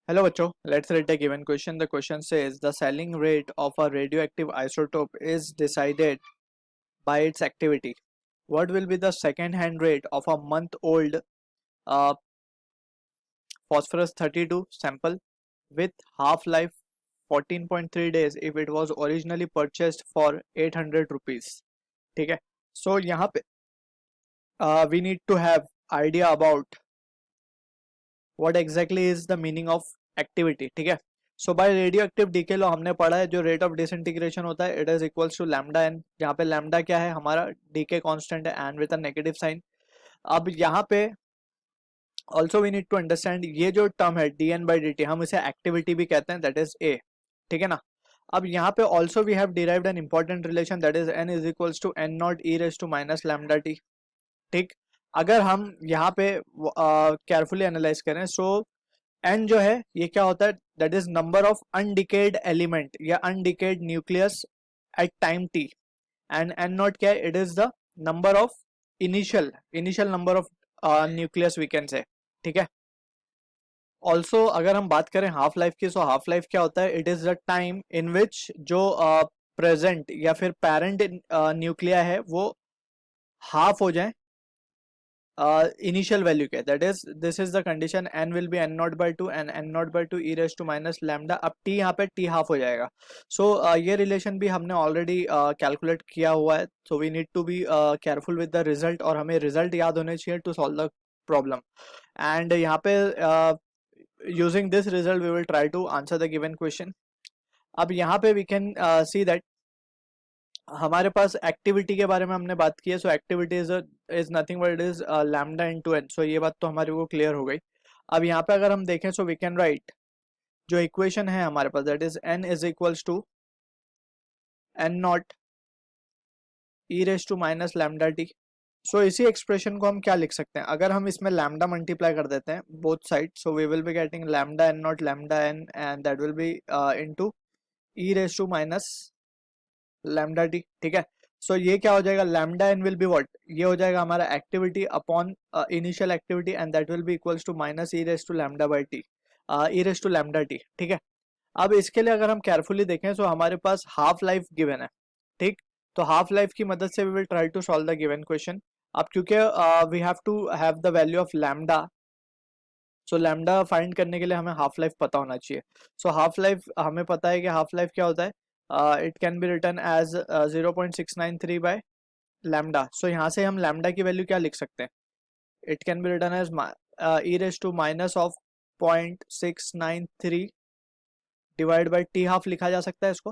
Hello बच्चों, let's read the given question. The question says the selling rate of a radioactive isotope is decided by its activity. What will be the second hand rate of a month old uh, phosphorus 32 sample with half life 14.3 days if it was originally purchased for 800 rupees? ठीक है. So यहाँ पे we need to have idea about what exactly is the meaning of activity. ठीक है. So by radioactive decay law हमने पढ़ा है जो रेट ऑफ डिसइंटीग्रेशन होता है it is equals to lambda N, जहाँ पे लैम्डा क्या है हमारा डीके कांस्टेंट है N with a negative sign. अब यहाँ पे also we need to understand ये जो टर्म है D N by D T हम इसे एक्टिविटी भी कहते हैं दैट इज ए. ठीक है ना. अब यहाँ पे also we have derived an important relation that is N is equals to N naught e raise to minus lambda T. ठीक. अगर हम यहाँ पे केयरफुली एनालाइज करें सो एन जो है ये क्या होता है that is number of undecayed element या undecayed nucleus at time T and N naught क्या है it is the number of initial number of nucleus we can say. ठीक है. ऑल्सो अगर हम बात करें हाफ लाइफ की सो हाफ लाइफ क्या होता है it is the time in which जो प्रेजेंट या फिर पेरेंट न्यूक्लिया है वो हाफ हो जाए इनिशियल वैल्यू के. That is this is the condition N will be N naught by two and N naught by two e raise to minus lambda. अब T यहाँ पे टी हाफ हो जाएगा. सो ये रिलेशन भी हमने ऑलरेडी कैलकुलेट किया हुआ है. So we need to be careful with the result और हमें रिजल्ट याद होने चाहिए to solve the problem. And यहाँ पे using this result we will try to answer the given question. अब यहाँ पे वी कैन सी दैट हमारे पास एक्टिविटी के बारे में हमने बात की है. So activity is nothing but it is lambda into N. So ये बात तो हमारी को क्लियर हो गई. अब यहाँ पे अगर हम देखें सो वी कैन राइट जो इक्वेशन है हमारे पास that is N is equals to N naught E raise to minus lambda T. So इसी एक्सप्रेशन को हम क्या लिख सकते हैं अगर हम इसमें लैम्डा मल्टीप्लाई कर देते हैं both side. So we will be getting lambda N naught lambda N and that will be into e raise to minus lambda T. ठीक है. सो ये क्या हो जाएगा lambda N will be what ये हो जाएगा हमारा activity upon initial activity and that will be equals to minus e raise to lambda by T e raise to lambda T. ठीक है. अब इसके लिए अगर हम केयरफुली देखें सो हमारे पास हाफ लाइफ गिवन है. ठीक. तो हाफ लाइफ की मदद से we will try to solve the given question. अब क्योंकि we have to have the value of lambda so lambda find करने के लिए हमें हाफ लाइफ पता होना चाहिए. सो हाफ लाइफ हमें पता है कि हाफ लाइफ क्या होता है it can be written as 0.693 by lambda. So यहाँ से हम लैम्डा की वैल्यू क्या लिख सकते हैं it can be written as e raise to minus of 0.693 divide by T half लिखा जा सकता है इसको.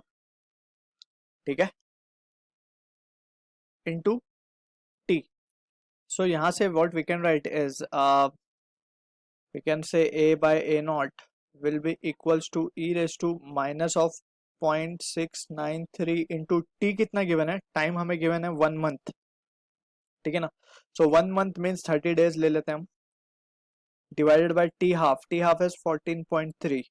ठीक है. Into T. सो यहाँ से what we can write is we can say a by a naught will be equals to e raised to minus of 0.693 into t. कितना गिवन है टाइम हमें गिवन है 1 मंथ. ठीक है ना. सो 1 मंथ मीन्स 30 डेज ले लेते हैं हम divided by T half is 14.3.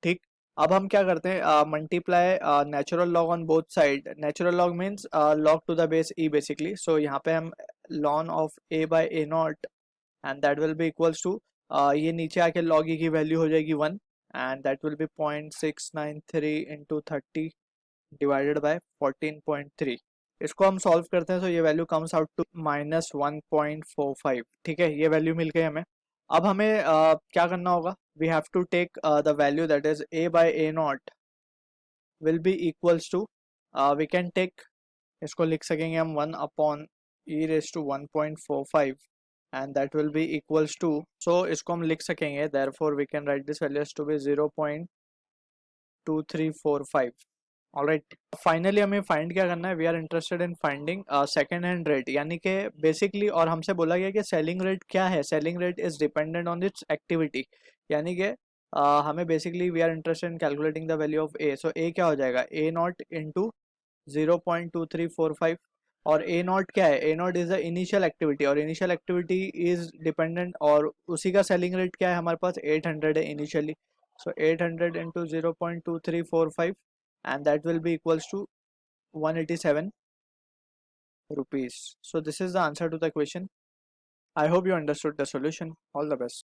ठीक. अब हम क्या करते हैं multiply natural log on both side. Natural log means log to the base E basically. So यहाँ पे हम ln of A by A naught and that will be equals to ये नीचे आके log e की वैल्यू हो जाएगी 1 and that will be 0.693 into 30 divided by 14.3. इसको हम सॉल्व करते हैं तो ये value comes out to minus 1.45. ठीक है. ये वैल्यू मिल गई हमें. अब हमें क्या करना होगा we have to take the value that is a by a naught will be equals to we can take इसको लिख सकेंगे हम 1 upon e raise to 1.45 and that will be equals to so इसको हम लिख सकेंगे therefore we can write this value as to be 0.2345. alright. Finally हमें find क्या करना है we are interested in finding second hand rate यानी कि बेसिकली और हमसे बोला गया कि सेलिंग रेट क्या है selling rate is dependent on its activity यानी कि हमें basically we are interested in calculating the value of A. So A क्या हो जाएगा ए नॉट इंटू 0.2345 और ए नॉट क्या है A naught is the initial activity और इनिशियल एक्टिविटी इज डिपेंडेंट और उसी का सेलिंग रेट क्या है हमारे पास 800 है initially. So 800 into 0.2345 and that will be equals to 187 rupees. So this is the answer to the question. I hope you understood the solution. All the best.